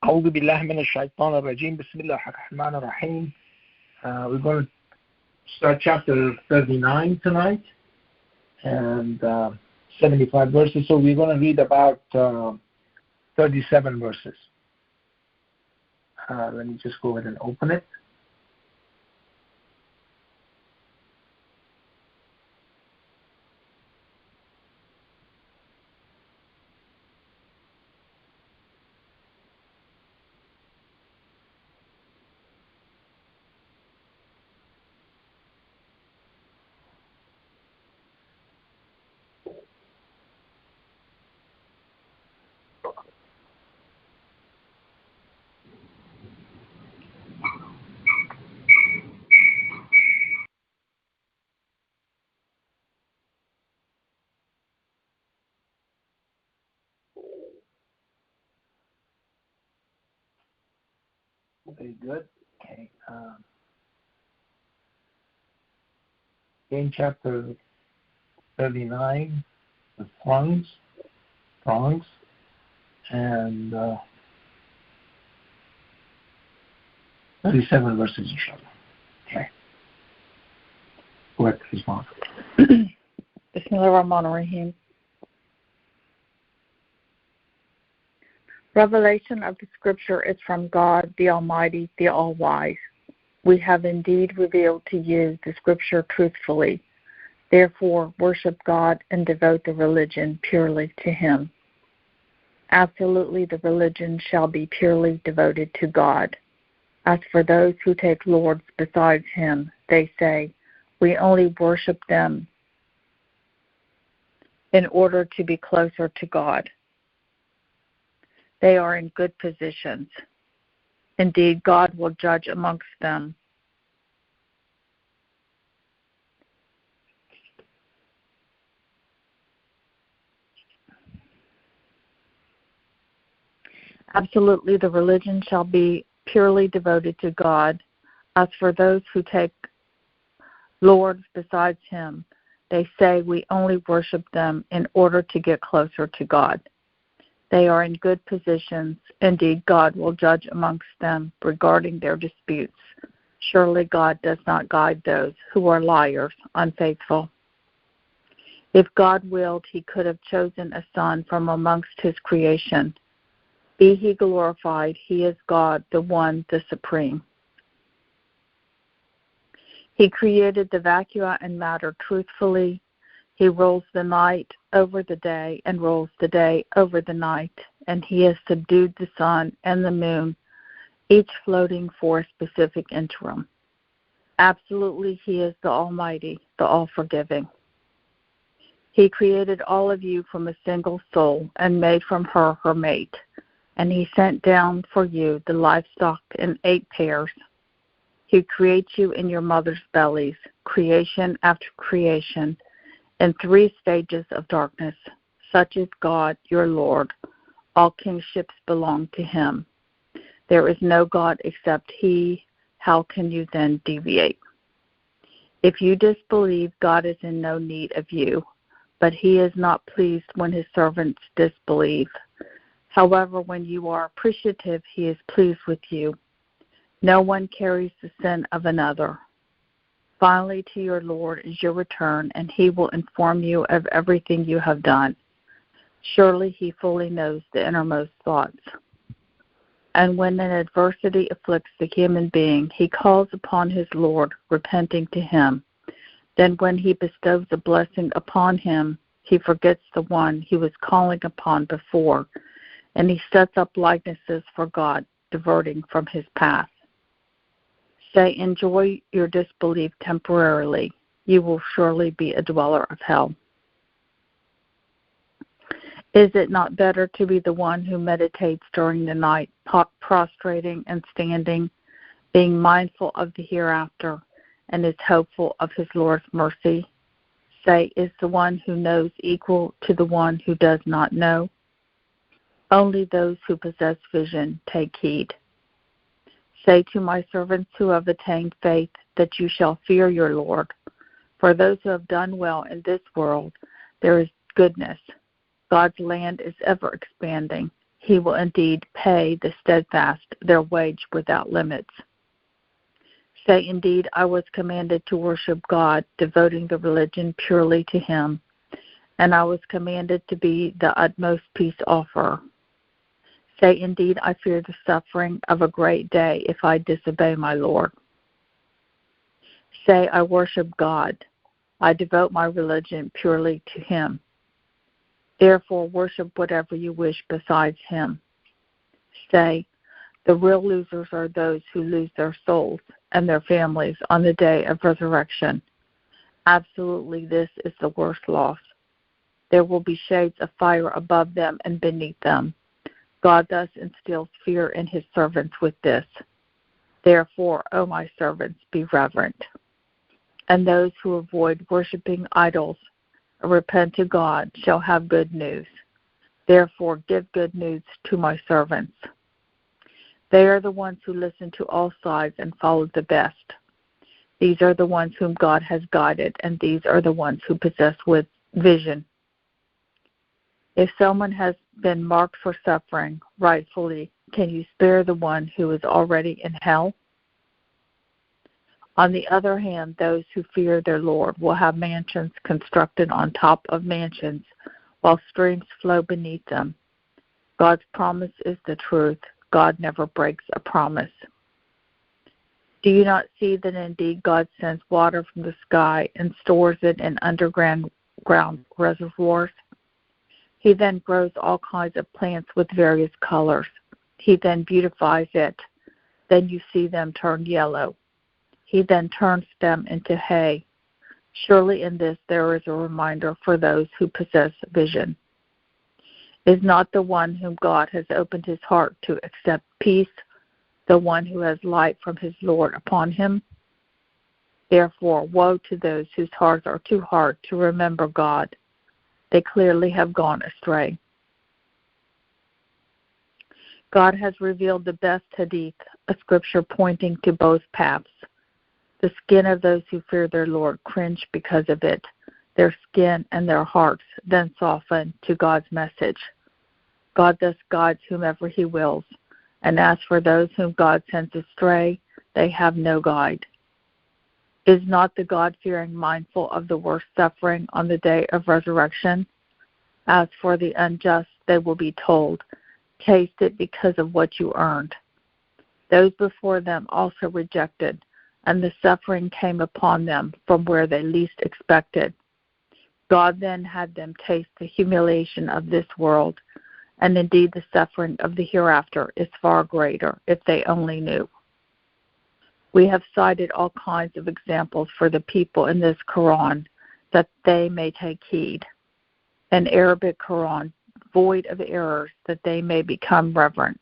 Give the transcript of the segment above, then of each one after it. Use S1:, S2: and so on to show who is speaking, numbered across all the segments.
S1: أعوذ بالله من الشيطان الرجيم بسم الله الرحمن الرحيم. We're going to start chapter 39 tonight and 75 verses. So we're going to read about 37 verses. Let me just go ahead and open it. Very good. Okay. In chapter 39, the prongs, and 37 verses, inshallah. Okay. Go ahead, please, Mom.
S2: Bismillahirrahmanirrahim. Revelation of the Scripture is from God, the Almighty, the All-Wise. We have indeed revealed to you the Scripture truthfully. Therefore, worship God and devote the religion purely to Him. Absolutely, the religion shall be purely devoted to God. As for those who take lords besides Him, they say, we only worship them in order to be closer to God. They are in good positions. Indeed, God will judge amongst them. Absolutely, the religion shall be purely devoted to God. As for those who take lords besides Him, they say we only worship them in order to get closer to God. They are in good positions. Indeed, God will judge amongst them regarding their disputes. Surely God does not guide those who are liars, unfaithful. If God willed, He could have chosen a son from amongst His creation. Be He glorified, He is God, the One, the Supreme. He created the vacua and matter truthfully. He rules the night over the day and rules the day over the night, and He has subdued the sun and the moon, each floating for a specific interim. Absolutely, He is the Almighty, the All-Forgiving. He created all of you from a single soul and made from her her mate, and He sent down for you the livestock in 8 pairs. He creates you in your mother's bellies, creation after creation, in 3 stages of darkness. Such is God, your Lord. All kingships belong to Him. There is no God except He. How can you then deviate? If you disbelieve, God is in no need of you, but He is not pleased when His servants disbelieve. However, when you are appreciative, He is pleased with you. No one carries the sin of another. Finally, to your Lord is your return, and He will inform you of everything you have done. Surely He fully knows the innermost thoughts. And when an adversity afflicts the human being, he calls upon his Lord, repenting to Him. Then when He bestows a blessing upon him, he forgets the one he was calling upon before, and he sets up likenesses for God, diverting from His path. Say, enjoy your disbelief temporarily. You will surely be a dweller of hell. Is it not better to be the one who meditates during the night, prostrating and standing, being mindful of the hereafter, and is hopeful of his Lord's mercy? Say, is the one who knows equal to the one who does not know? Only those who possess vision take heed. Say to my servants who have attained faith that you shall fear your Lord. For those who have done well in this world, there is goodness. God's land is ever expanding. He will indeed pay the steadfast their wage without limits. Say, indeed, I was commanded to worship God, devoting the religion purely to Him, and I was commanded to be the utmost peace offerer. Say, indeed, I fear the suffering of a great day if I disobey my Lord. Say, I worship God. I devote my religion purely to Him. Therefore, worship whatever you wish besides Him. Say, the real losers are those who lose their souls and their families on the day of resurrection. Absolutely, this is the worst loss. There will be shades of fire above them and beneath them. God thus instills fear in His servants with this. Therefore, O my servants, be reverent. And those who avoid worshiping idols and repent to God shall have good news. Therefore, give good news to my servants. They are the ones who listen to all sides and follow the best. These are the ones whom God has guided, and these are the ones who possess with vision. If someone has been marked for suffering rightfully, can you spare the one who is already in hell? On the other hand, those who fear their Lord will have mansions constructed on top of mansions, while streams flow beneath them. God's promise is the truth. God never breaks a promise. Do you not see that indeed God sends water from the sky and stores it in underground reservoirs? He then grows all kinds of plants with various colors. He then beautifies it. Then you see them turn yellow. He then turns them into hay. Surely in this there is a reminder for those who possess vision. Is not the one whom God has opened his heart to accept peace the one who has light from his Lord upon him? Therefore, woe to those whose hearts are too hard to remember God. They clearly have gone astray. God has revealed the best hadith, a scripture pointing to both paths. The skin of those who fear their Lord cringe because of it. Their skin and their hearts then soften to God's message. God thus guides whomever he wills, and as for those whom God sends astray, they have no guide. Is not the God-fearing mindful of the worst suffering on the day of resurrection? As for the unjust, they will be told, taste it because of what you earned. Those before them also rejected, and the suffering came upon them from where they least expected. God then had them taste the humiliation of this world, and indeed the suffering of the hereafter is far greater, if they only knew. We have cited all kinds of examples for the people in this Quran that they may take heed. An Arabic Quran void of errors that they may become reverent.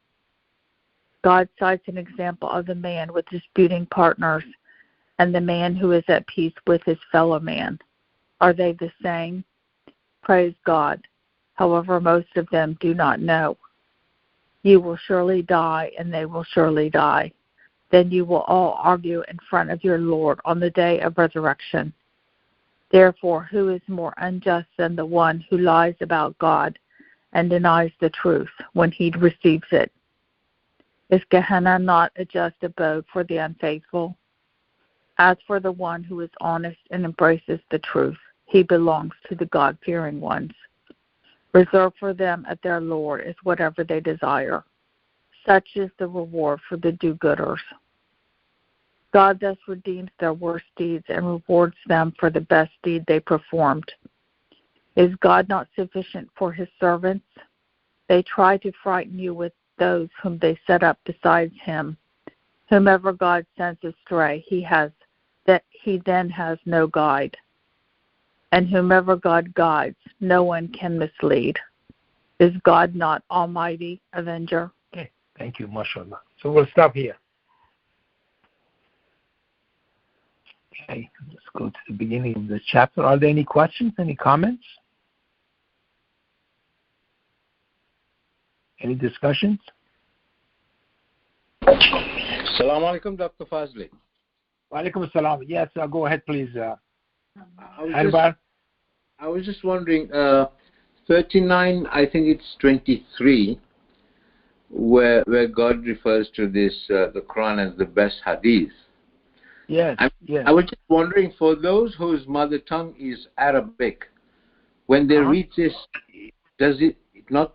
S2: God cites an example of the man with disputing partners and the man who is at peace with his fellow man. Are they the same? Praise God. However, most of them do not know. You will surely die, and they will surely die. Then you will all argue in front of your Lord on the day of resurrection. Therefore, who is more unjust than the one who lies about God and denies the truth when he receives it? Is Gehenna not a just abode for the unfaithful? As for the one who is honest and embraces the truth, he belongs to the God-fearing ones. Reserved for them at their Lord is whatever they desire. Such is the reward for the do-gooders. God thus redeems their worst deeds and rewards them for the best deed they performed. Is God not sufficient for his servants? They try to frighten you with those whom they set up besides him. Whomever God sends astray, he then has no guide. And whomever God guides, no one can mislead. Is God not Almighty Avenger?
S1: Okay, thank you, mashallah. So we'll stop here. Okay, let's go to the beginning of the chapter. Are there any questions, any comments? Any discussions?
S3: Assalamu alaikum, Dr. Fazely.
S1: Wa alaikum assalam. Yes, go ahead, please.
S3: I was just wondering, 39, I think it's 23. where God refers to this the Quran as the best hadith.
S1: Yes. Yes.
S3: I was just wondering, for those whose mother tongue is Arabic, when they read this, does it not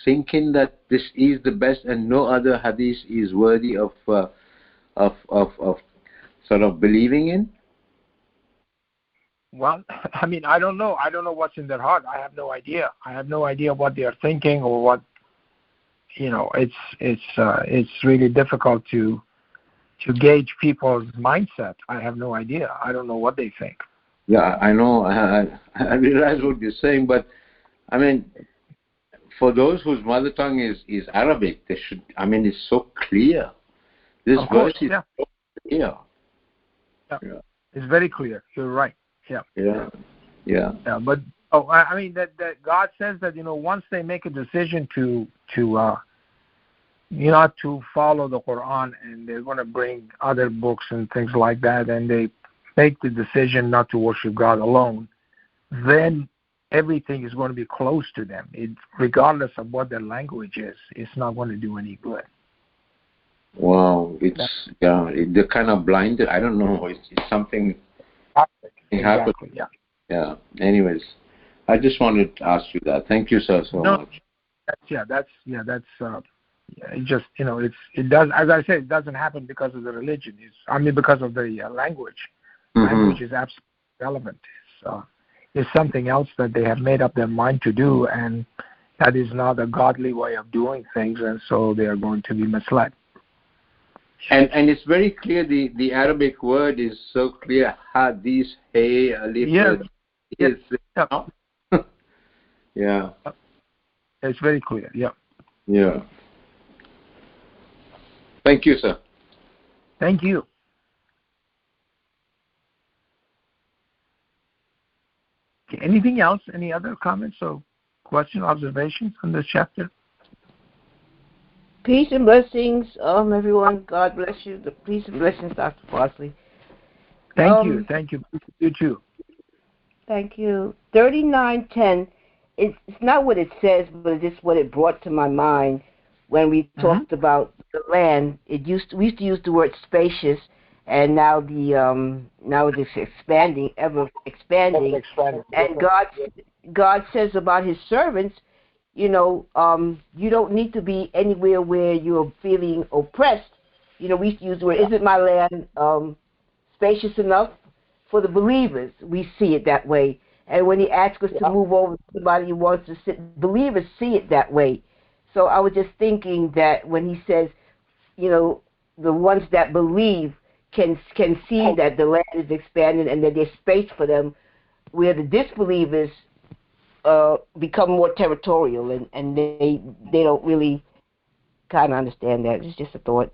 S3: sink in that this is the best and no other hadith is worthy of sort of believing in?
S1: Well, I mean, I don't know. I don't know what's in their heart. I have no idea. I have no idea what they are thinking or what. It's really difficult to gauge people's mindset. I have no idea. I don't know what they think.
S3: Yeah, I know. I realize what you're saying, but I mean, for those whose mother tongue is Arabic, they should. I mean, it's so clear. This verse is so clear.
S1: Yeah. It's very clear. You're right. Yeah. But I mean that God says that once they make a decision to follow the Quran, and they're going to bring other books and things like that, and they make the decision not to worship God alone, then everything is going to be close to them. Regardless of what their language is, it's not going to do any good.
S3: Wow, they're kind of blinded. I don't know. It's something.
S1: Exactly.
S3: Yeah. Anyways, I just wanted to ask you that. Thank you, sir, so much.
S1: That's it just it does, as I said, it doesn't happen because of the religion. Because of the language. Language is absolutely relevant. It's something else that they have made up their mind to do, and that is not a godly way of doing things, and so they are going to be misled.
S3: And it's very clear. The Arabic word is so clear. Hadith, hey, alif.
S1: Yeah.
S3: Yeah.
S1: It's very clear. Yeah.
S3: Yeah. Thank you, sir.
S1: Thank you. Okay, anything else? Any other comments or questions, observations on this chapter?
S4: Peace and blessings, everyone. God bless you. The peace and blessings, Dr. Fazely.
S1: Thank you. Thank you. You too.
S4: Thank you. 39:10. It's not what it says, but it's just what it brought to my mind when we talked about the land. We used to use the word spacious, and now it's expanding, ever expanding. And God says about His servants, you don't need to be anywhere where you're feeling oppressed. We used to use the word, isn't my land spacious enough for the believers? We see it that way. And when He asks us to move over to somebody who wants to sit, believers see it that way. So I was just thinking that when He says, the ones that believe can see that the land is expanding and that there's space for them, where the disbelievers become more territorial, and they don't really kind of understand that. It's just a thought.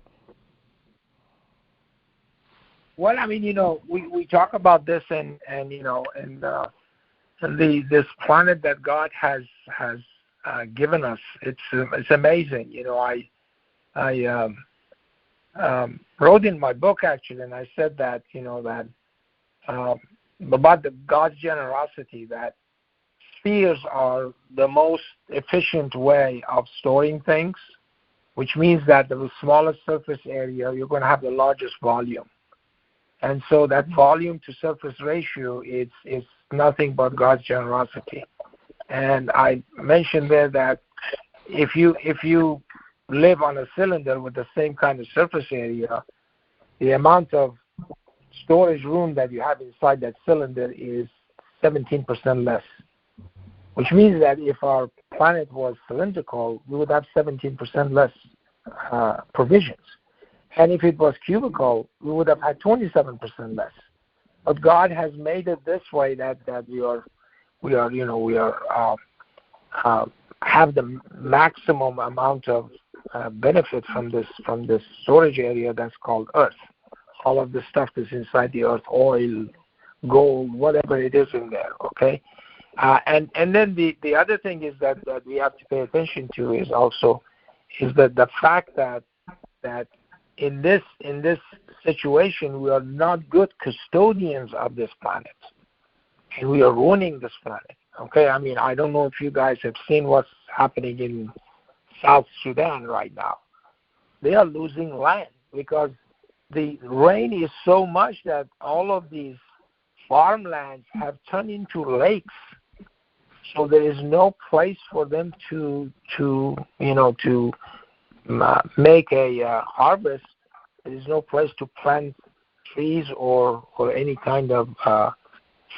S1: Well, we talk about this, and this planet that God has given us. It's amazing. I wrote in my book actually, and I said that that about God's generosity, that spheres are the most efficient way of storing things, which means that the smallest surface area, you're going to have the largest volume. And so that volume to surface ratio is nothing but God's generosity. And I mentioned there that if you live on a cylinder with the same kind of surface area, the amount of storage room that you have inside that cylinder is 17% less. Which means that if our planet was cylindrical, we would have 17% less provisions. And if it was cubical, we would have had 27% less. But God has made it this way that we have the maximum amount of benefit from this storage area that's called Earth. All of the stuff that's inside the Earth, oil, gold, whatever it is in there. Okay. And then the other thing is that we have to pay attention to is the fact that in this situation we are not good custodians of this planet, and we are ruining this planet. Okay, I don't know if you guys have seen what's happening in South Sudan right now. They are losing land because the rain is so much that all of these farmlands have turned into lakes. So there is no place for them to make a harvest. There is no place to plant trees or any kind of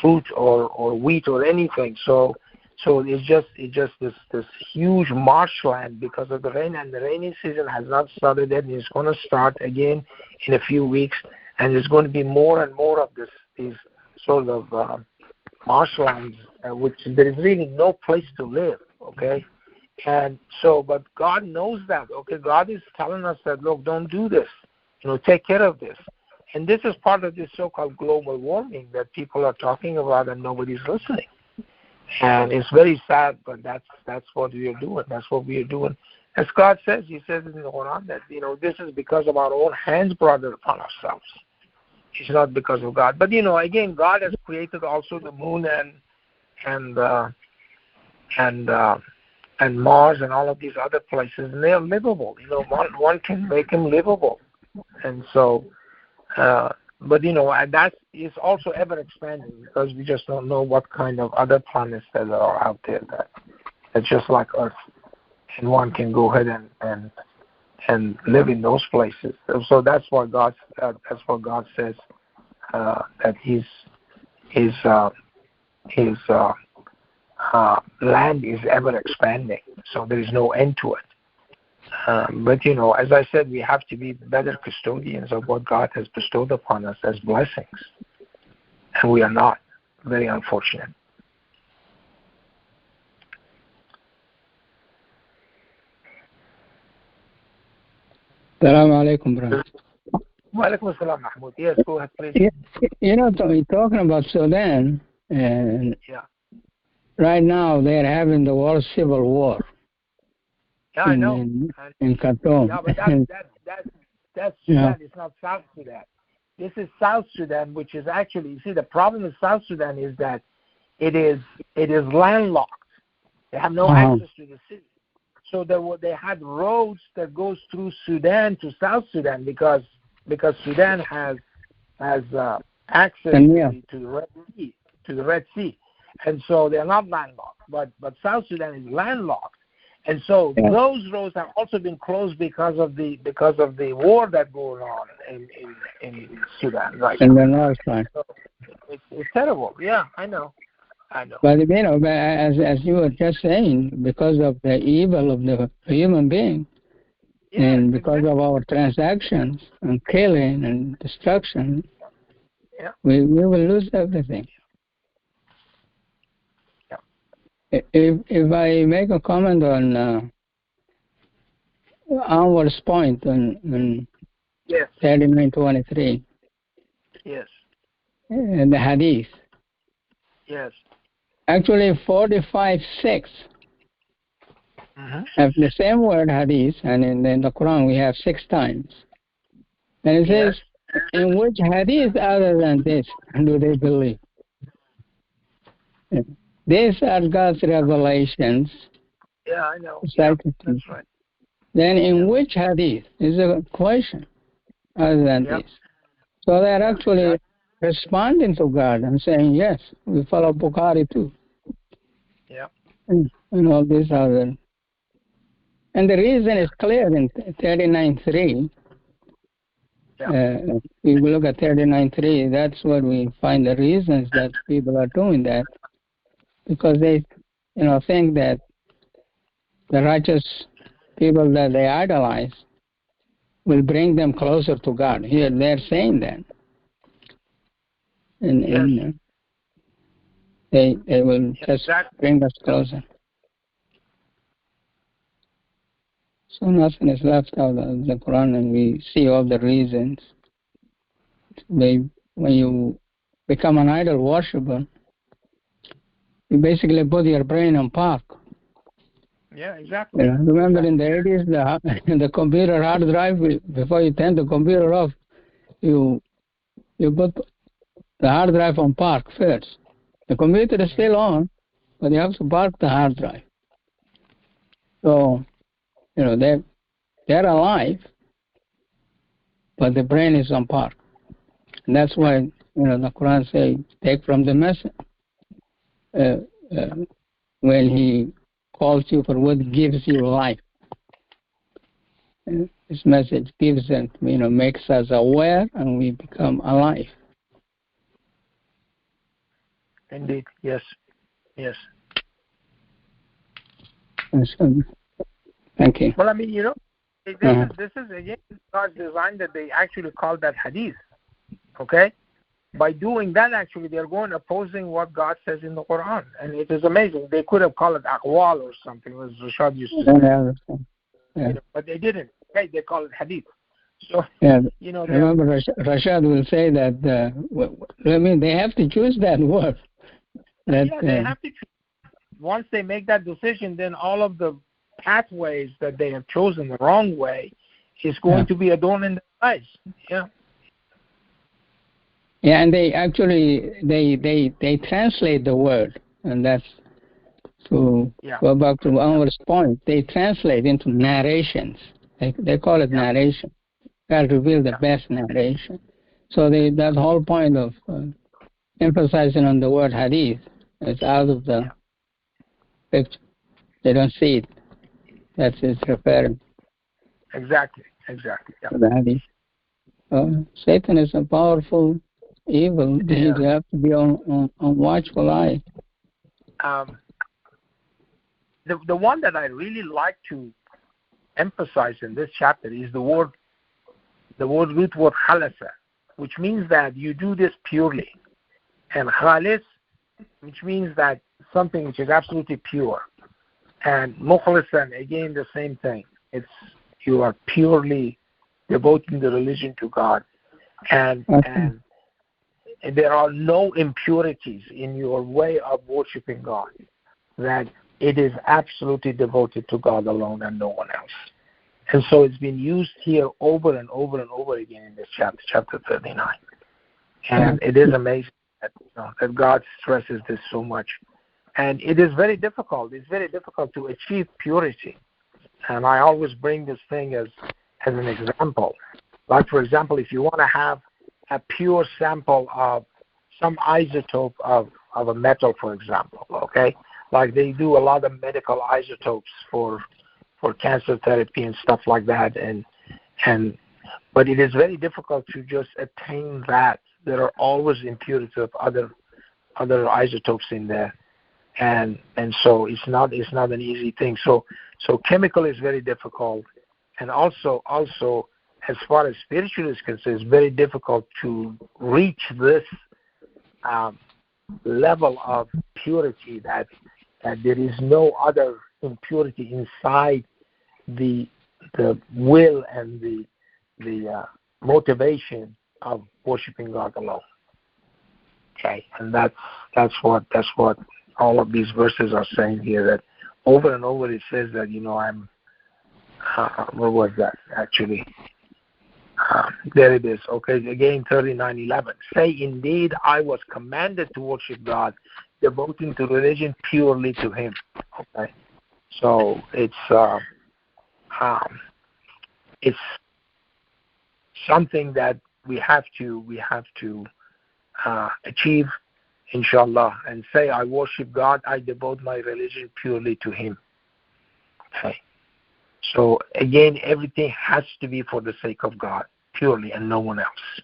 S1: fruit or wheat or anything. So it's just this huge marshland because of the rain, and the rainy season has not started yet. And it's going to start again in a few weeks, and there's going to be more and more of these sort of marshlands, which there is really no place to live. Okay, and so, but God knows that. Okay, God is telling us that, look, don't do this. Take care of this. And this is part of this so-called global warming that people are talking about and nobody's listening. And it's very sad, but that's what we are doing. That's what we are doing. As God says, He says in the Quran that, this is because of our own hands brought it upon ourselves. It's not because of God. But, again, God has created also the moon and Mars and all of these other places, and they are livable. One can make them livable. And so, but and that is also ever expanding because we just don't know what kind of other planets that are out there that's just like Earth, and one can go ahead and live in those places. So that's what God says, that His land is ever expanding. So there is no end to it. But, as I said, we have to be better custodians of what God has bestowed upon us as blessings. And we are not. Very unfortunate.
S5: Assalamu alaikum, brother.
S1: Wa alaikum assalam, Mahmoud. Yes, go ahead, please.
S5: Talking about Sudan, and right now they're having the world civil war.
S1: Yeah, I know.
S5: In Khartoum.
S1: Yeah, but that's Sudan. It's not South Sudan. This is South Sudan, which is actually, the problem with South Sudan is that it is landlocked. They have no access to the city. So they had roads that goes through Sudan to South Sudan because Sudan has access to the Red Sea, and so they are not landlocked. But South Sudan is landlocked. And so those roads have also been closed because of the war that goes on in Sudan, right?
S5: In the north side.
S1: So it's terrible. Yeah, I know.
S5: But as you were just saying, because of the evil of the human being, and because of our transactions and killing and destruction, we will lose everything. If I make a comment on Anwar's point on 39:23, and the Hadith, actually 45:6 have the same word Hadith, and in the Quran we have 6 times, and it says, in which Hadith other than this do they believe? These are God's revelations.
S1: Yeah, I know.
S5: That's
S1: right.
S5: Then in which Hadith is a question other than this? So they're actually responding to God and saying, yes, we follow Bukhari too.
S1: Yeah.
S5: And all these other. And the reason is clear in 39:3. If we look at 39:3, that's what we find the reasons that people are doing that. Because they, think that the righteous people that they idolize will bring them closer to God. Here they're saying that. And they will just bring us closer. So nothing is left out of the Quran, and we see all the reasons. When you become an idol worshiper, you basically put your brain on park.
S1: Yeah, exactly.
S5: Remember in the 80s, the computer hard drive, before you turn the computer off, you put the hard drive on park first. The computer is still on, but you have to park the hard drive. So they're alive, but the brain is on par. And that's why the Quran says, take from the message. When he calls you for what gives you life. This message gives it, makes us aware and we become alive.
S1: Indeed, yes. Yes.
S5: Thank you.
S1: Well, I mean, this is again God's design that they actually call that hadith. Okay? By doing that, actually, they're going opposing what God says in the Quran. And it is amazing. They could have called it aqwal or something, as Rashad used to say.
S5: Yeah.
S1: But they didn't. Okay? They call it hadith. So,
S5: remember, Rashad will say that, they have to choose that word.
S1: They have to choose. Once they make that decision, then all of the pathways that they have chosen the wrong way is going to be adorned in their eyes. Yeah.
S5: Yeah, and they actually they translate the word, and that's to go back to Anwar's point. They translate into narrations. They call it narration. God reveal the best narration. So that whole point of emphasizing on the word hadith is out of the picture. They don't see it. That's its referring.
S1: Exactly. Yeah.
S5: To the hadith. Satan is a powerful evil. You have to be on watchful eye.
S1: The one that I really like to emphasize in this chapter is the root word khalasa, which means that you do this purely, and khalis, which means that something which is absolutely pure, and mukhlisan, again the same thing. It's you are purely devoting the religion to God, and there are no impurities in your way of worshiping God, that it is absolutely devoted to God alone and no one else. And so it's been used here over and over and over again in this chapter 39. And it is amazing that God stresses this so much. And it is very difficult. It's very difficult to achieve purity. And I always bring this thing as an example. Like, for example, if you want to have a pure sample of some isotope of a metal, for example, okay? Like they do a lot of medical isotopes for cancer therapy and stuff like that, but it is very difficult to just attain that. There are always impurities of other isotopes in there, and so it's not an easy thing. So chemical is very difficult, and also as far as spiritual is concerned, it's very difficult to reach this level of purity that there is no other impurity inside the will and the motivation of worshiping God alone. Okay, and that's what all of these verses are saying here. That over and over it says that I'm. Where was that actually? There it is. Okay, again 39:11. Say, indeed, I was commanded to worship God, devoting to religion purely to Him. Okay, so it's something that we have to achieve, inshallah, and say, I worship God, I devote my religion purely to Him. Okay. So again, everything has to be for the sake of God, purely, and no one else.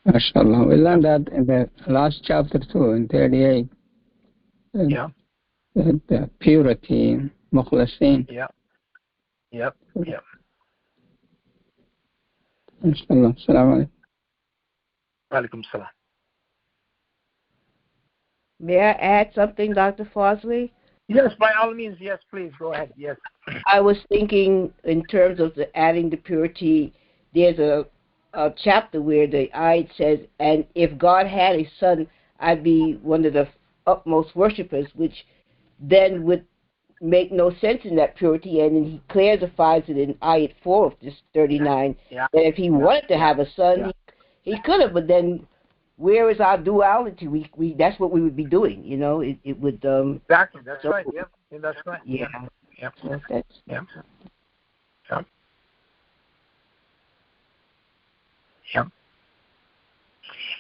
S5: MashaAllah. We learned that in the last chapter too, in 38. The purity, mukhlasin.
S1: Yep.
S5: MashaAllah. Assalamu alaikum.
S1: Alaikum salam.
S4: May I add something, Dr. Fazely?
S1: Yes, by all means. Yes, please. Go ahead. Yes.
S4: I was thinking in terms of adding the purity, there's a chapter where the ayat says, and if God had a son, I'd be one of the utmost worshippers, which then would make no sense in that purity. And then he clarifies it in ayat 4 of this 39, that if he wanted to have a son, he could have, but then where is our duality? We that's what we would be doing. It would.
S1: Exactly. That's right. Yep. Yeah, that's right.
S4: Yeah.
S1: Yep.
S4: That's,
S1: Yep. Yep. Yep.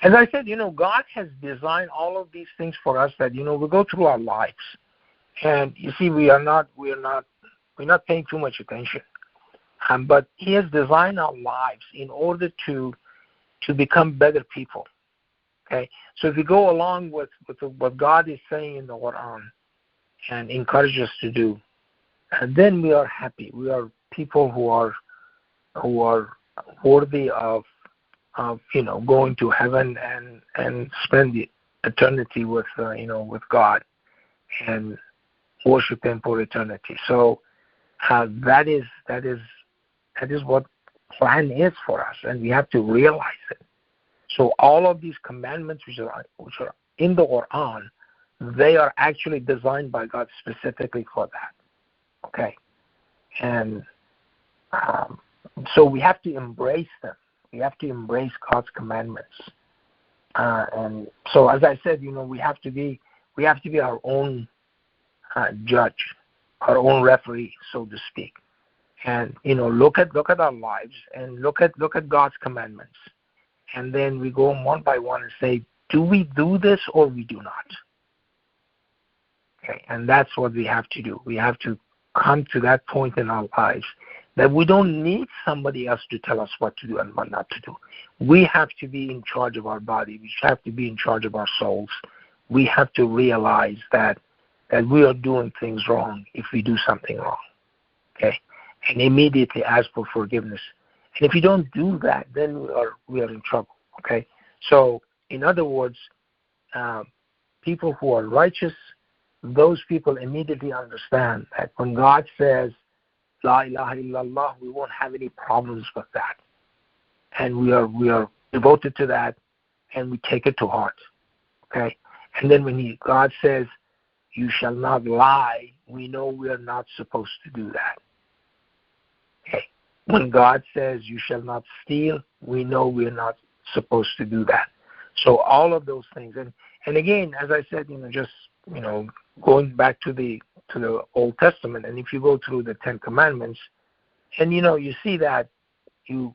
S1: As I said, God has designed all of these things for us that, we go through our lives. And you see, we're not paying too much attention. But He has designed our lives in order to become better people. Okay? So if we go along with what God is saying in the Quran and encourage us to do, then we are happy. We are people who are worthy of going to heaven and spend the eternity with with God and worship Him for eternity. So that is what plan is for us, and we have to realize it. So all of these commandments which are in the Quran, they are actually designed by God specifically for that. Okay, and so we have to embrace them. We have to embrace God's commandments. And so, as I said, we have to be our own judge, our own referee, so to speak. And look at our lives and look at God's commandments, and then we go one by one and say, do we do this or we do not? Okay, and that's what we have to do. We have to come to that point in our lives that we don't need somebody else to tell us what to do and what not to do. We have to be in charge of our body. We have to be in charge of our souls. We have to realize that we are doing things wrong if we do something wrong. Okay, and immediately ask for forgiveness. And if you don't do that, then we are in trouble. Okay, so in other words, people who are righteous, those people immediately understand that when God says La ilaha illallah, we won't have any problems with that, and we are devoted to that, and we take it to heart. Okay, and then when God says you shall not lie, we know we are not supposed to do that. Okay, when God says you shall not steal, we know we are not supposed to do that. So all of those things, and again, as I said, just going back to the Old Testament, and if you go through the Ten Commandments, and you see that you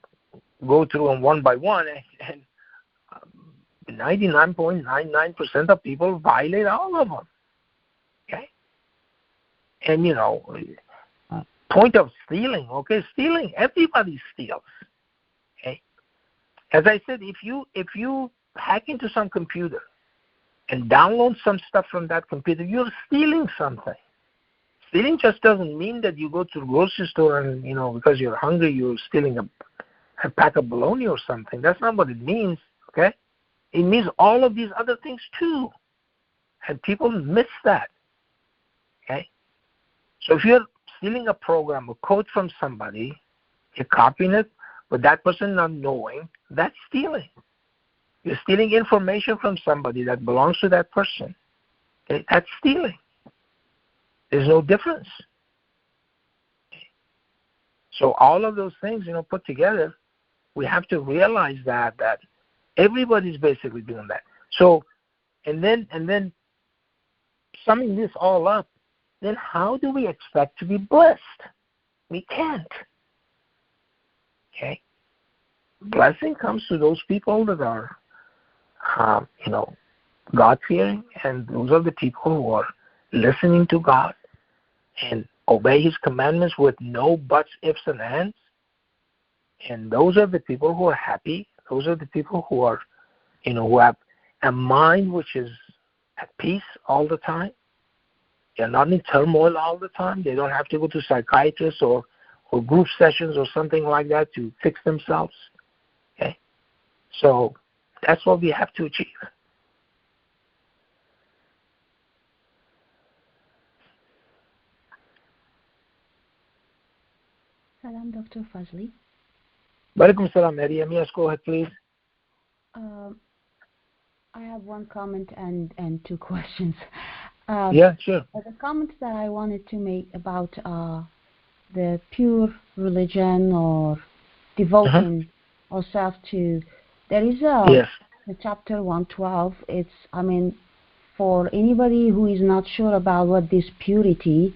S1: go through them one by one, and 99.99% of people violate all of them. Okay, and point of stealing. Okay, stealing, everybody steals. Okay, as I said, if you hack into some computer and download some stuff from that computer, you're stealing something. Stealing just doesn't mean that you go to the grocery store and, because you're hungry, you're stealing a pack of bologna or something. That's not what it means, okay? It means all of these other things too. And people miss that, okay? So if you're stealing a program or code from somebody, you're copying it, but that person not knowing, that's stealing. You're stealing information from somebody that belongs to that person. Okay? That's stealing. There's no difference. So all of those things, put together, we have to realize that everybody's basically doing that. So, and then summing this all up, then how do we expect to be blessed? We can't. Okay? Blessing comes to those people that are, God-fearing, and those are the people who are listening to God and obey His commandments with no buts, ifs, and ands. And those are the people who are happy. Those are the people who are, who have a mind which is at peace all the time. They're not in turmoil all the time. They don't have to go to psychiatrists or group sessions or something like that to fix themselves. Okay? So that's what we have to achieve.
S6: Salam, Dr. Fazely.
S1: Walaikum salam, Maryam. Yes, go ahead, please.
S6: I have one comment and two questions.
S1: Yeah, sure.
S6: The comment that I wanted to make about the pure religion or devoting ourselves to, there is a the chapter 112, it's, I mean, for anybody who is not sure about what this purity,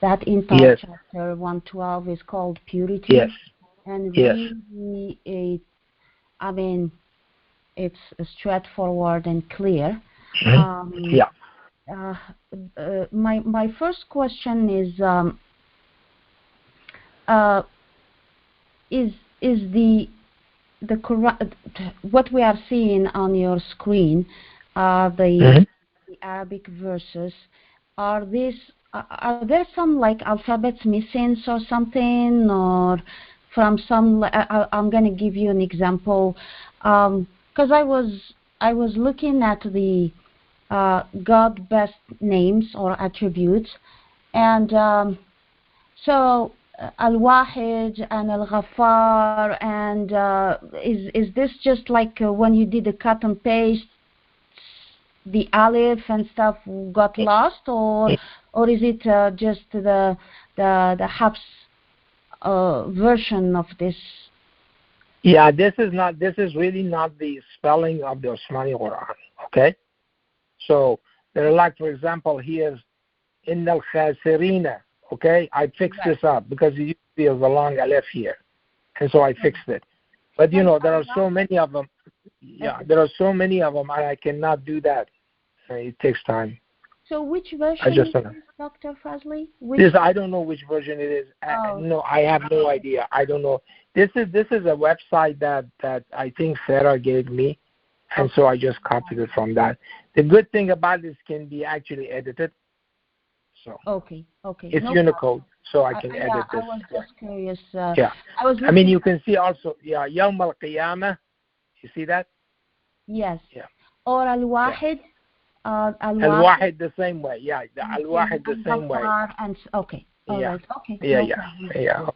S6: that entire chapter 112 is called purity.
S1: Yes.
S6: And really, I mean, it's straightforward and clear. My first question is the correct, what we are seeing on your screen, the Arabic verses, are there some like alphabets missing or something, or from some? I'm going to give you an example, because I was looking at the God best names or attributes, and so Al-Wahid and Al-Ghaffar, and is this just like when you did a cut and paste, the alif and stuff got lost, or is it just the Hafs version of this?
S1: Yeah, this is really not the spelling of the Osmani Quran. Okay, so there are, like, for example, here's in al-khasirina. Okay, I fixed this up because it used to be a long alif here, and so I fixed it. But you know, there are so many of them. Yeah, there are so many of them, and I cannot do that. It takes time.
S6: So which version is this, Dr. Fazely?
S1: I don't know which version it is. No, I have no idea. I don't know. This is a website that I think Sarah gave me, and so I just copied it from that. The good thing about this can be actually edited. So
S6: okay.
S1: It's Unicode, so I can edit this.
S6: I was just curious.
S1: I mean, you can see also, Yawm al-Qiyamah. You see that?
S6: Yes.
S1: Yeah.
S6: Or Al-Wahid.
S1: Al-Wahid the same way. Yeah, the Al-Wahid the same way.
S6: And okay. All right. Okay.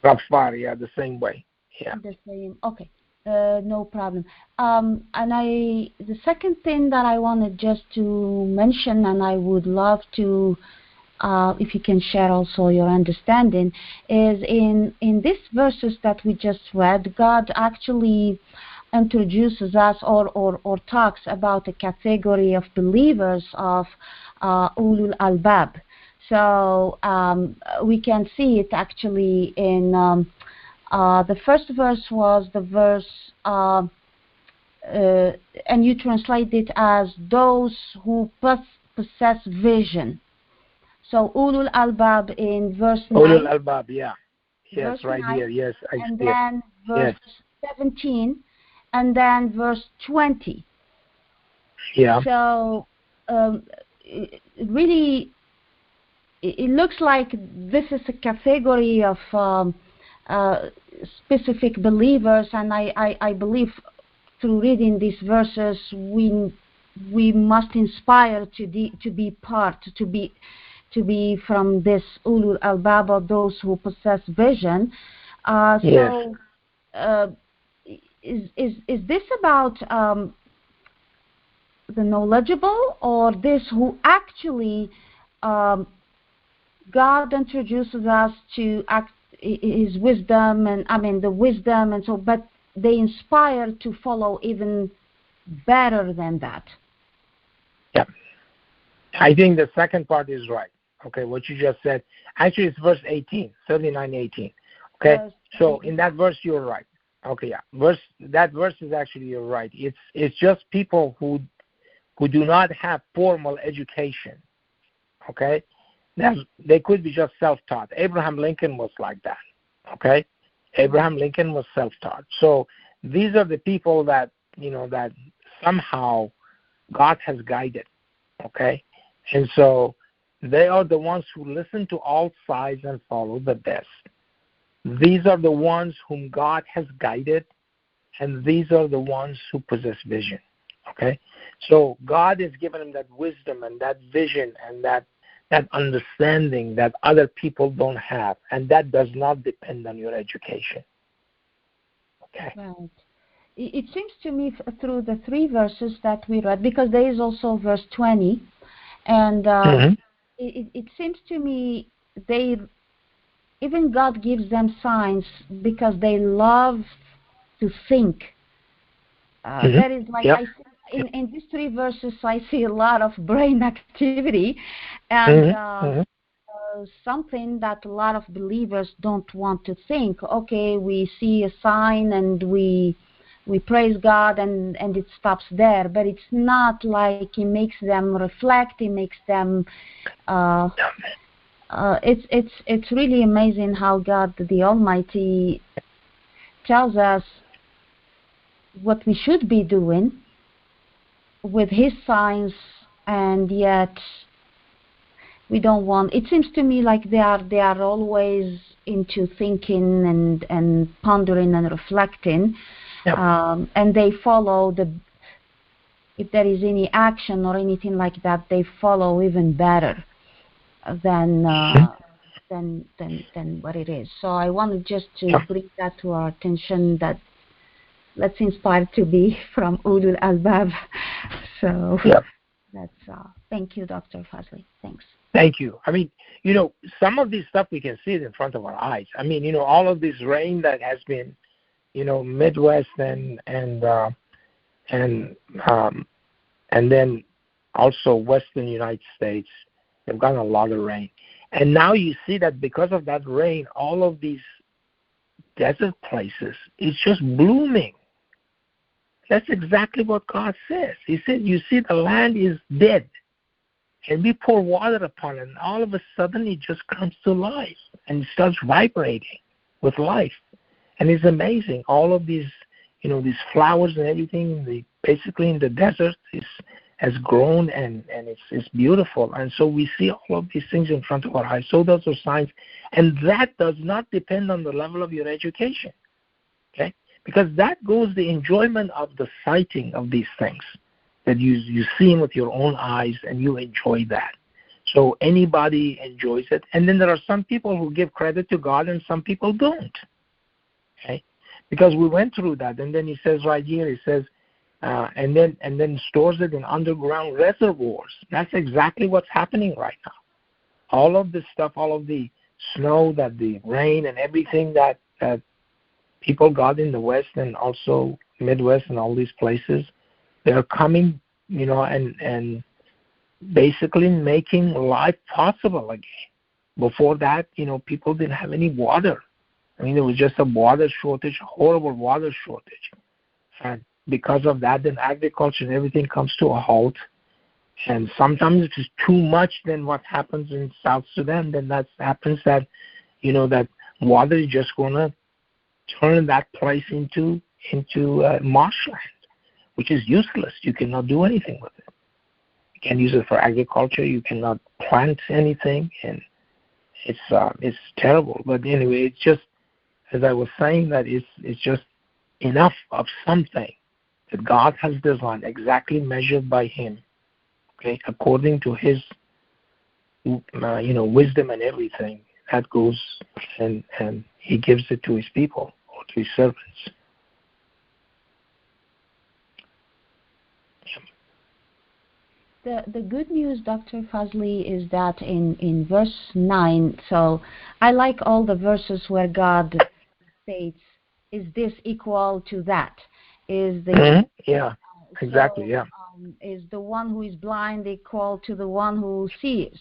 S1: Ghaffar, the same way. Yeah.
S6: The same. Okay. No problem. And the second thing that I wanted just to mention, and I would love to, if you can share also your understanding, is in these verses that we just read, God actually introduces us or talks about a category of believers of ulul albab. So we can see it actually in the first verse was the verse, and you translate it as those who possess vision. So ulul albab in verse 9.
S1: Ulul albab, yeah. Yes, verse right 9, here. Yes, I see.
S6: And then verse 17. And then verse 20.
S1: Yeah.
S6: So really, it looks like this is a category of specific believers, and I believe through reading these verses, we must inspire to be from this ulul albab, or those who possess vision. So. Is this about the knowledgeable, or this who actually God introduces us to His wisdom, and I mean the wisdom, and so, but they inspire to follow even better than that?
S1: Yeah, I think the second part is right. Okay, what you just said. Actually, it's verse 18, 39:18. Okay, so in that verse you're right. Okay, yeah. That verse is actually, you're right. It's just people who do not have formal education. Okay, they could be just self-taught. Abraham Lincoln was like that. Okay, Abraham Lincoln was self-taught. So these are the people that that somehow God has guided. Okay, and so they are the ones who listen to all sides and follow the best. These are the ones whom God has guided, and these are the ones who possess vision. Okay? So God has given them that wisdom and that vision and that understanding that other people don't have, and that does not depend on your education. Okay?
S6: Right. It seems to me through the three verses that we read, because there is also verse 20, and it seems to me even God gives them signs because they love to think. That is like, in these 3 verses, I see a lot of brain activity, and something that a lot of believers don't want to think. Okay, we see a sign and we praise God and it stops there, but it's not like it makes them reflect. It makes them. It's really amazing how God, the Almighty, tells us what we should be doing with His signs, and yet we don't want. It seems to me like they are always into thinking and pondering and reflecting, and they follow if there is any action or anything like that, they follow even better than what it is. So I wanted just to bring that to our attention, that let's inspire to be from Ulul Albab. So that's thank you, Dr. Fazely. Thanks.
S1: Thank you. I mean, some of this stuff we can see it in front of our eyes. I mean, all of this rain that has been, Midwest and then also Western United States, they've gotten a lot of rain. And now you see that because of that rain, all of these desert places, it's just blooming. That's exactly what God says. He said, you see the land is dead. And we pour water upon it, and all of a sudden it just comes to life and it starts vibrating with life. And it's amazing. All of these, these flowers and everything, basically in the desert has grown and it's beautiful. And so we see all of these things in front of our eyes. So those are signs. And that does not depend on the level of your education, okay? Because that goes the enjoyment of the sighting of these things, that you see them with your own eyes and you enjoy that. So anybody enjoys it. And then there are some people who give credit to God and some people don't, okay? Because we went through that. And then he says right here, he says, and then stores it in underground reservoirs. That's exactly what's happening right now. All of this stuff, all of the snow, that the rain and everything that people got in the West and also Midwest and all these places, they're coming, and basically making life possible again. Before that, people didn't have any water. I mean, there was just a water shortage, a horrible water shortage. And because of that, then agriculture and everything comes to a halt. And sometimes if it's too much, then what happens in South Sudan, then that happens that, that water is just going to turn that place into marshland, which is useless. You cannot do anything with it. You can't use it for agriculture. You cannot plant anything, and it's terrible. But anyway, it's just, as I was saying, that it's just enough of something that God has designed, exactly measured by Him, okay, according to His, wisdom and everything. That goes and He gives it to His people or to His servants.
S6: The good news, Dr. Fazely, is that in verse 9, so I like all the verses where God states, is this equal to that? Is the
S1: exactly.
S6: Is the one who is blind equal to the one who sees?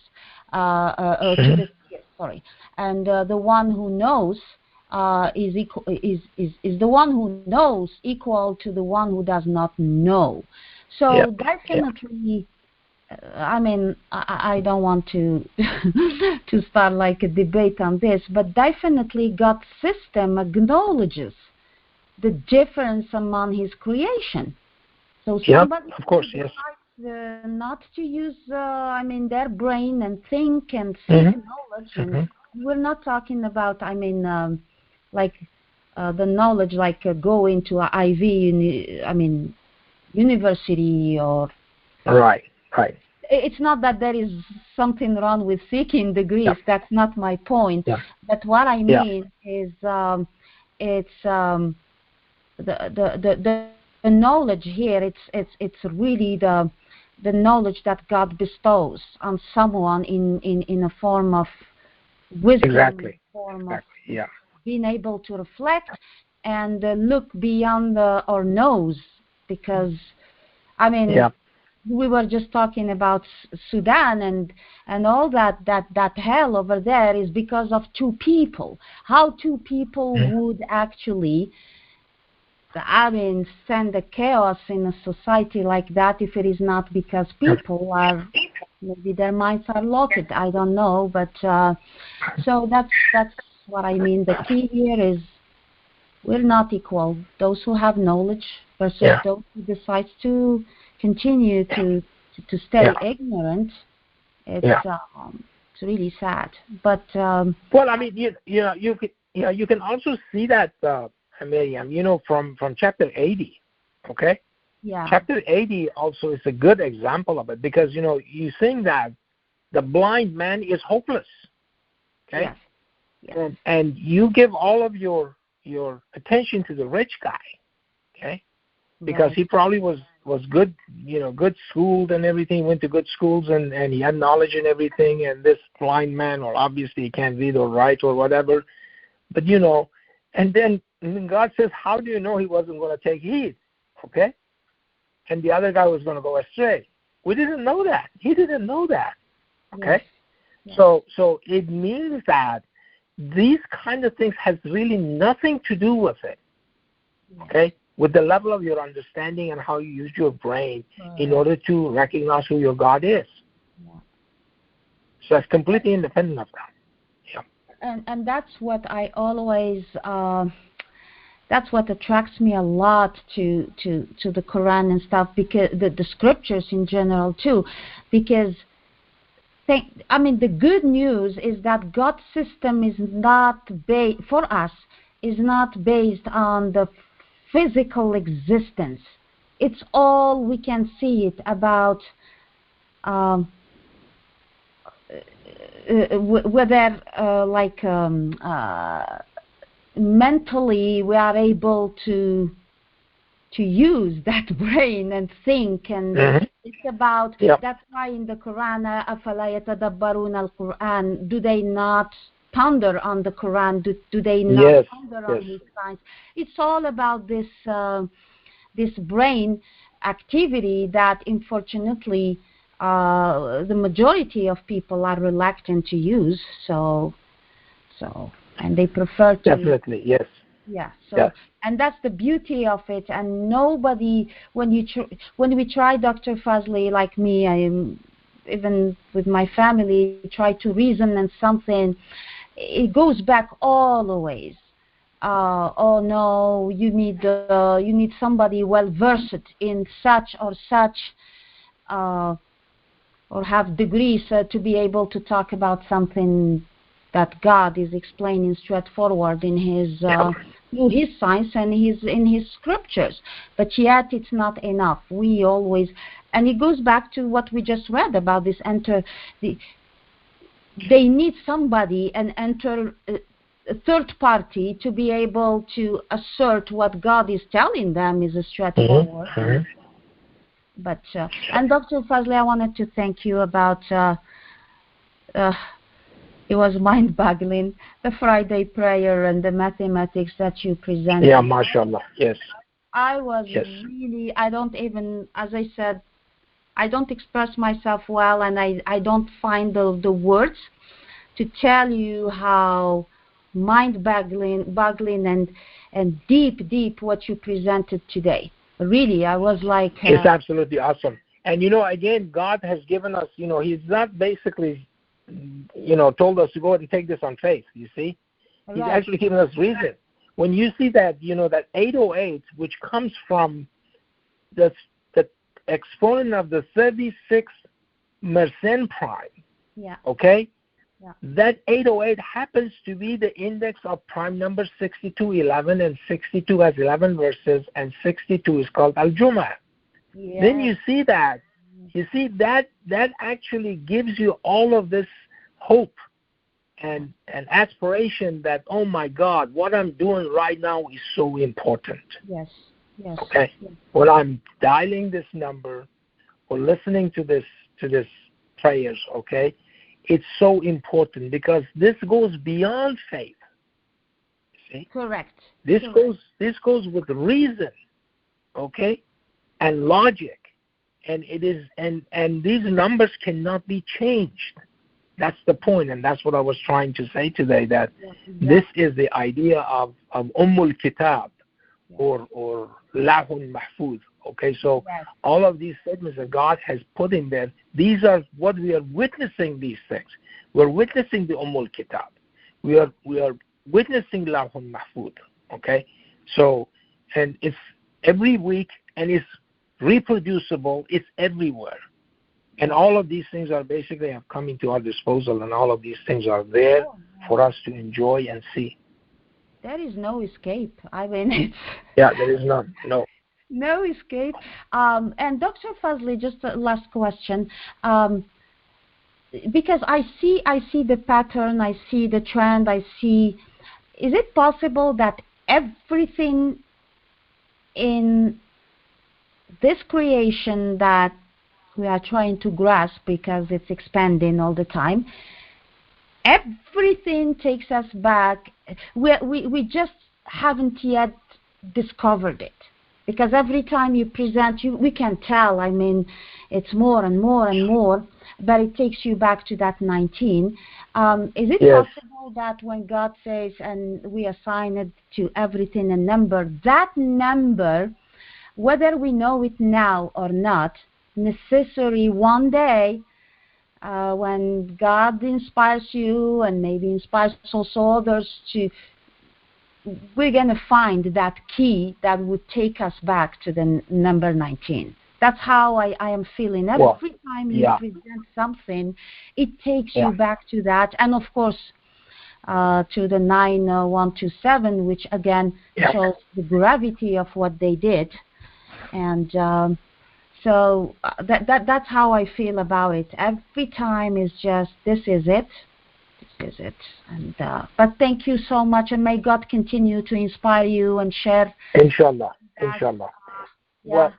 S6: To the seer, sorry. And the one who knows is the one who knows equal to the one who does not know? So definitely. I mean, I don't want to to start like a debate on this, but definitely God's system acknowledges the difference among His creation. So somebody
S1: of course, yes.
S6: Not to use, their brain and think and seek knowledge. And we're not talking about, the knowledge like go into a IV, university or.
S1: Right.
S6: It's not that there is something wrong with seeking degrees.
S1: Yeah.
S6: That's not my point. Yeah. But what I mean is, it's the knowledge here. It's really the knowledge that God bestows on someone in a form of wisdom, form of being able to reflect and look beyond our nose, because I mean,
S1: Yeah.
S6: we were just talking about Sudan and all that hell over there is because of two people. How two people would actually, I mean, send a chaos in a society like that if it is not because people are, maybe their minds are locked. I don't know, but so that's what I mean. The key here is we're not equal. Those who have knowledge versus those who decide to continue to stay ignorant. It's really sad. But
S1: well, I mean, you can also see that, Miriam, from chapter 80, okay?
S6: Yeah.
S1: Chapter 80 also is a good example of it because, you think that the blind man is hopeless, okay?
S6: Yes. Yes.
S1: And you give all of your attention to the rich guy, okay? Because he probably was good, good schooled and everything, went to good schools and he had knowledge and everything, and this blind man, or obviously he can't read or write or whatever, but and then God says, how do you know he wasn't going to take heed, okay? And the other guy was going to go astray. We didn't know that. He didn't know that, okay? Yes. So it means that these kind of things has really nothing to do with it, okay? With the level of your understanding and how you use your brain in order to recognize who your God is. Yeah. So it's completely independent of that. Yeah.
S6: And that's what I always, that's what attracts me a lot to the Quran and stuff, because the scriptures in general too, because the good news is that God's system is not for us is not based on the physical existence. It's all we can see it about whether mentally we are able to use that brain and think, and it's about that's why in the Quran, أَفَلَا يَتَدَبَّرُونَ الْقُرْآنَ, do they not ponder on the Quran? Do they not ponder on his signs? It's all about this this brain activity that unfortunately the majority of people are reluctant to use. So and they prefer to
S1: definitely
S6: Yeah. So and that's the beauty of it. And nobody, when we try, Dr. Fazely, like me, I am even with my family, try to reason and something. It goes back all the ways. Oh no, you need somebody well versed in such or such, or have degrees to be able to talk about something that God is explaining straightforward in His through His science and in His scriptures. But yet it's not enough. We always, and it goes back to what we just read about this they need somebody, a third party, to be able to assert what God is telling them is a straightforward. But and Dr. Fazely, I wanted to thank you about it was mind-boggling, the Friday prayer and the mathematics that you presented.
S1: Yeah, mashallah, yes.
S6: I was really, I don't even, as I said, I don't express myself well, and I don't find the words to tell you how mind-boggling and deep what you presented today. Really, I was like...
S1: it's absolutely awesome. And, again, God has given us, He's not basically, told us to go and take this on faith, you see? Right. He's actually given us reason. When you see that, that 808, which comes from the exponent of the 36th Mersenne prime, okay? Yeah. That 808 happens to be the index of prime number 6211, and 62 has 11 verses, and 62 is called Al-Jum'ah. Yeah. Then you see that actually gives you all of this hope and aspiration that, oh my God, what I'm doing right now is so important.
S6: Yes.
S1: Okay.
S6: Yes.
S1: When I'm dialing this number or listening to this prayers, okay, it's so important because this goes beyond faith. See?
S6: Correct.
S1: This goes with reason, okay, and logic. it is, and these numbers cannot be changed. That's the point, and that's what I was trying to say today, that this is the idea of Ummul Kitab, or Lahun Mahfuz. Okay, so all of these statements that God has put in there, these are what we are witnessing. These things, we're witnessing the Ummul Kitab. We are witnessing Lahun Mahfuz. Okay, so, and it's every week, and it's reproducible. It's everywhere. And all of these things are basically have come into our disposal, and all of these things are there for us to enjoy and see.
S6: There is no escape. I mean, it's...
S1: Yeah, there is none. No.
S6: No escape. And Dr. Fazely, just a last question. Because I see the pattern, I see the trend, is it possible that everything in this creation that we are trying to grasp, because it's expanding all the time, everything takes us back? We just haven't yet discovered it, because every time you present, we can tell. I mean, it's more and more and more, but it takes you back to that 19. Is it possible that when God says, and we assign it to everything a number, that number, whether we know it now or not, necessary one day, when God inspires you and maybe inspires also others, we're going to find that key that would take us back to the number 19. That's how I am feeling. Every time you present something, it takes you back to that. And of course, to the 9127, which again shows the gravity of what they did. And so that's how I feel about it. Every time is just, this is it. This is it. And but thank you so much, and may God continue to inspire you and share.
S1: Inshallah. Inshallah. Well,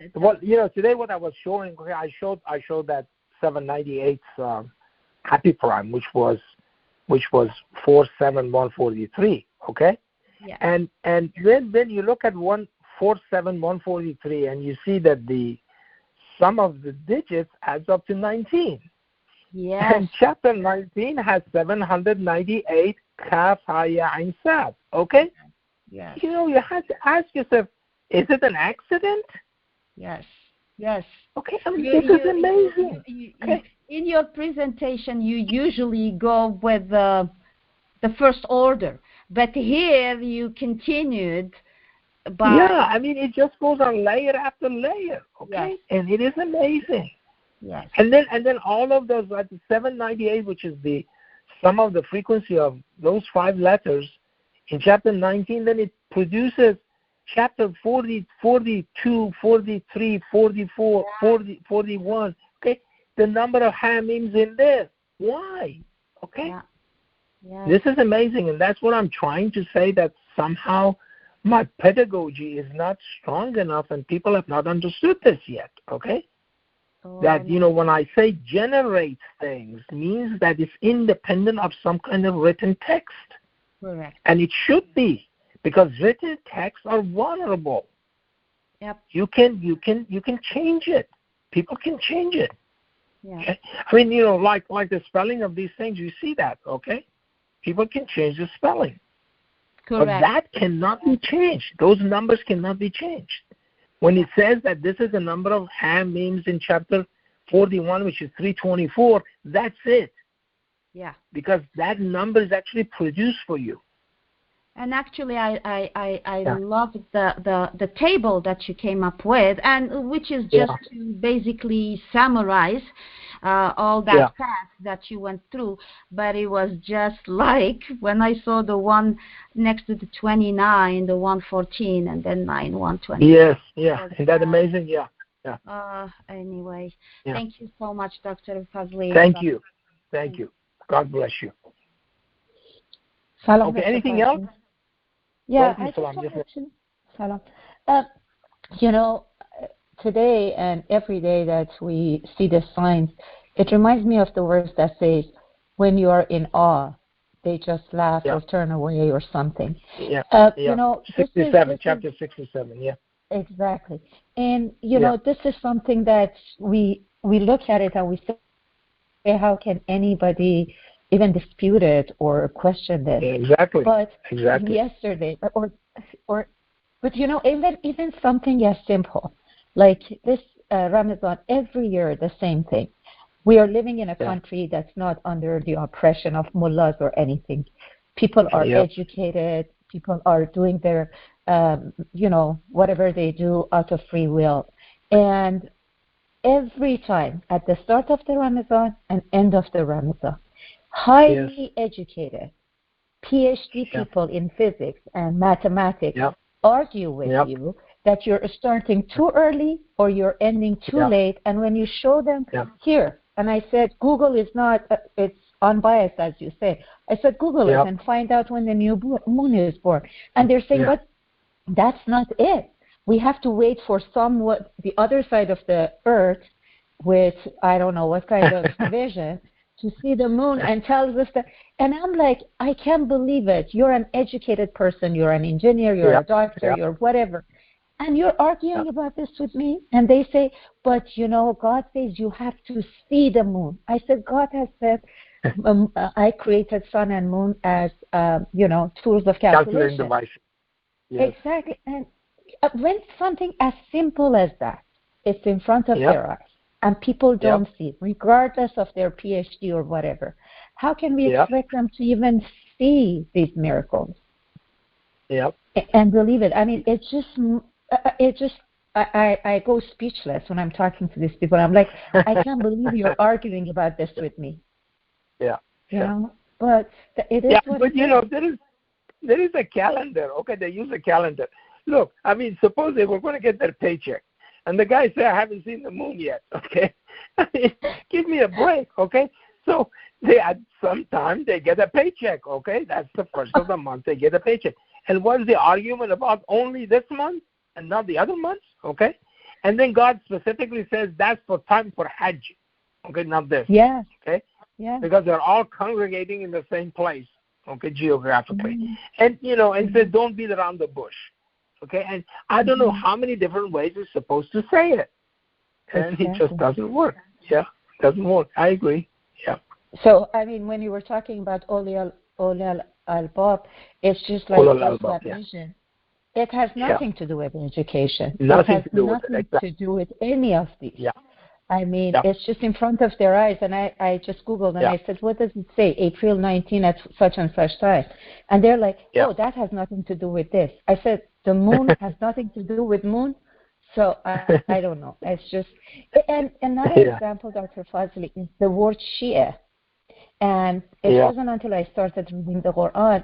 S1: today what I was showing, I showed that 798 happy prime, which was 47143. Okay.
S6: Yeah.
S1: And then you look at 147,143, and you see that the sum of the digits adds up to 19.
S6: Yes.
S1: And chapter 19 has 798 Kaf Haya Ain Sad. Okay?
S6: Yes.
S1: You have to ask yourself, is it an accident?
S6: Yes. Yes.
S1: Okay, I mean, this is amazing.
S6: In your presentation, you usually go with the first order, but here you continued by...
S1: Yeah, I mean, it just goes on layer after layer, okay?
S6: Yes.
S1: And it is amazing.
S6: Yes.
S1: And then all of those, like the 798, which is the sum of the frequency of those 5 letters, in chapter 19, then it produces chapter 40, 42, 43, 44, 40, 41, okay? The number of hamims in there. Why? Okay?
S6: Yeah. Yes.
S1: This is amazing, and that's what I'm trying to say, that somehow my pedagogy is not strong enough and people have not understood this yet, okay? That, when I say generates things, means that it's independent of some kind of written text.
S6: Correct.
S1: And it should be, because written texts are vulnerable.
S6: Yep.
S1: You can change it. People can change it.
S6: Yeah.
S1: Okay? I mean, like the spelling of these things, you see that, okay? People can change the spelling.
S6: Correct.
S1: But that cannot be changed. Those numbers cannot be changed. When it says that this is the number of hamims in chapter 41, which is 324, that's it.
S6: Yeah.
S1: Because that number is actually produced for you.
S6: And actually, I love the table that you came up with, and which is just to basically summarize all that path that you went through. But it was just like when I saw the one next to the 29, the 114, and then 9120.
S1: Yes, yeah. Isn't that amazing? Yeah, yeah.
S6: Anyway, thank you so much, Dr. Fazely.
S1: Thank you. Thank you. God bless you.
S7: Salam,
S1: okay, anything else?
S7: Yeah, I just wanted to, Salam. Today and every day that we see the signs, it reminds me of the verse that says, when you are in awe, they just laugh or turn away or something.
S1: Yeah.
S7: 67,
S1: chapter 67, yeah.
S7: Exactly. And, you know, this is something that we look at it and we say, how can anybody even dispute it or question this?
S1: Exactly.
S7: But
S1: exactly.
S7: yesterday, but you know, even something as simple like this Ramadan, every year the same thing. We are living in a country that's not under the oppression of mullahs or anything. People are educated. People are doing their, you know, whatever they do out of free will. And every time, at the start of the Ramadan and end of the Ramadan, highly educated, PhD people in physics and mathematics argue with you that you're starting too early or you're ending too late. And when you show them here, and I said, Google is not, it's unbiased, as you say. I said, Google it and find out when the new moon is born. And they're saying, but that's not it. We have to wait for somewhat the other side of the earth with, I don't know what kind of vision, to see the moon and tells us that. And I'm like, I can't believe it. You're an educated person. You're an engineer. You're a doctor. You're whatever. And you're arguing about this with me? And they say, but, you know, God says you have to see the moon. I said, God has said, I created sun and moon as, you know, tools of calculation.
S1: Device.
S7: Exactly. And when something as simple as that is in front of their eyes and people don't see it, regardless of their PhD or whatever, how can we expect them to even see these miracles? And believe it? I mean, it just, I go speechless when I'm talking to these people. I'm like, I can't believe you're arguing about this with me. You know, but it is what
S1: but
S7: it
S1: you
S7: is.
S1: know, there is a calendar. Okay, they use a calendar. Look, I mean, suppose they were going to get their paycheck, and the guy said, I haven't seen the moon yet. Okay, I mean, give me a break. Okay, so they at some time they get a paycheck. Okay, that's the first of the month they get a paycheck. And what's the argument about only this month and not the other months? Okay, and then God specifically says that's for time for Hajj. Okay, not this. Okay. Because they're all congregating in the same place. Okay, geographically. And, you know, and says don't beat around the bush. Okay, and I don't know how many different ways it's supposed to say it. And it just doesn't work. Doesn't work. I agree.
S7: So, I mean, when you were talking about Awliya al-Albab, it's just like that vision. It has nothing to do with education.
S1: Nothing
S7: it has
S1: to do
S7: nothing
S1: with it.
S7: to do with any of these. I mean, it's just in front of their eyes. And I just Googled and I said, what does it say? April 19 at such and such time. And they're like, oh, that has nothing to do with this. I said, the moon has nothing to do with moon. So I don't know. It's just, and another example, Dr. Fazely, is the word Shia. And it wasn't until I started reading the Quran,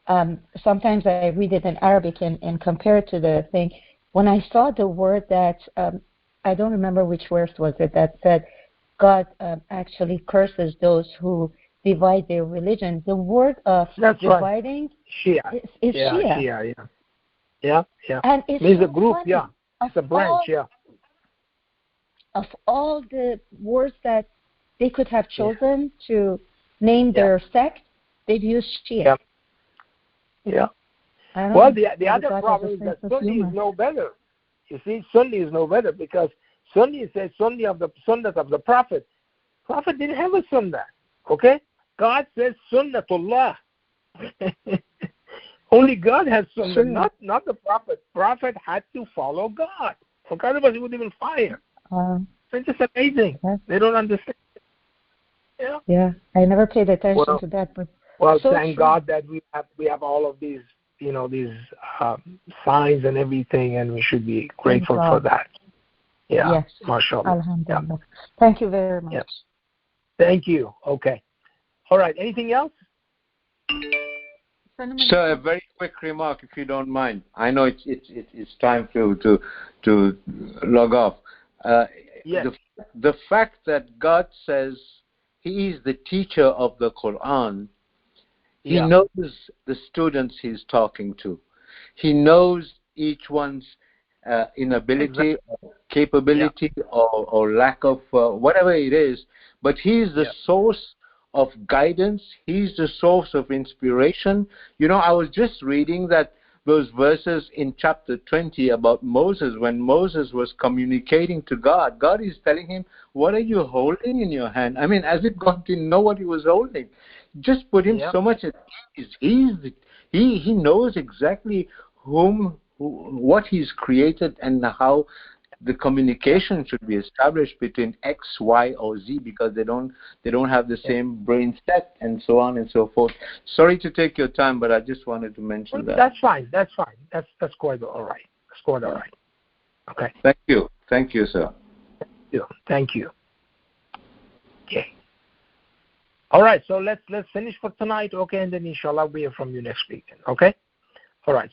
S7: and sometimes I read it in Arabic and compare it to the thing. When I saw the word that, I don't remember which verse was it, that said God actually curses those who divide their religion. The word of dividing
S1: Shia.
S7: is Shia.
S1: Yeah.
S7: And it's
S1: means
S7: so
S1: a group,
S7: funny.
S1: It's a branch,
S7: Of all the words that they could have chosen to name their sect, they've used Shia.
S1: Well, the other problem is that Sunni is no better. You see, Sunni is no better because Sunni says Sunni of the Sunnah of the Prophet. Prophet didn't have a Sunnah, okay? God says Sunnatullah. Only God has Sunnah, not the Prophet. Prophet had to follow God. Okay? Otherwise he would even fire. It's just amazing. They don't understand.
S7: Yeah, I never paid attention to that, but
S1: thank God that we have all of these, you know, these signs and everything, and we should be grateful for that.
S7: Yes.
S1: MashaAllah.
S7: Alhamdulillah. Thank you very much.
S1: Thank you. Okay. All right. Anything else?
S3: Sir, a very quick remark, if you don't mind. I know it's time to log off. The fact that God says He is the teacher of the Quran, He knows the students He's talking to. He knows each one's inability, or capability, or lack of whatever it is. But He is the source of guidance. He's the source of inspiration. You know, I was just reading that those verses in chapter 20 about Moses, when Moses was communicating to God, God is telling him, what are you holding in your hand? I mean, as if God didn't know what he was holding. Just put him so much at ease. He knows exactly what he's created and how the communication should be established between X, Y, or Z, because they don't have the same brain set, and so on and so forth. Sorry to take your time, but I just wanted to mention that.
S1: That's fine. That's quite all right. That's quite all right. Okay.
S3: Thank you, sir.
S1: Thank you. Okay. All right. So let's finish for tonight. Okay, and then inshallah we'll hear from you next week. Okay. All right.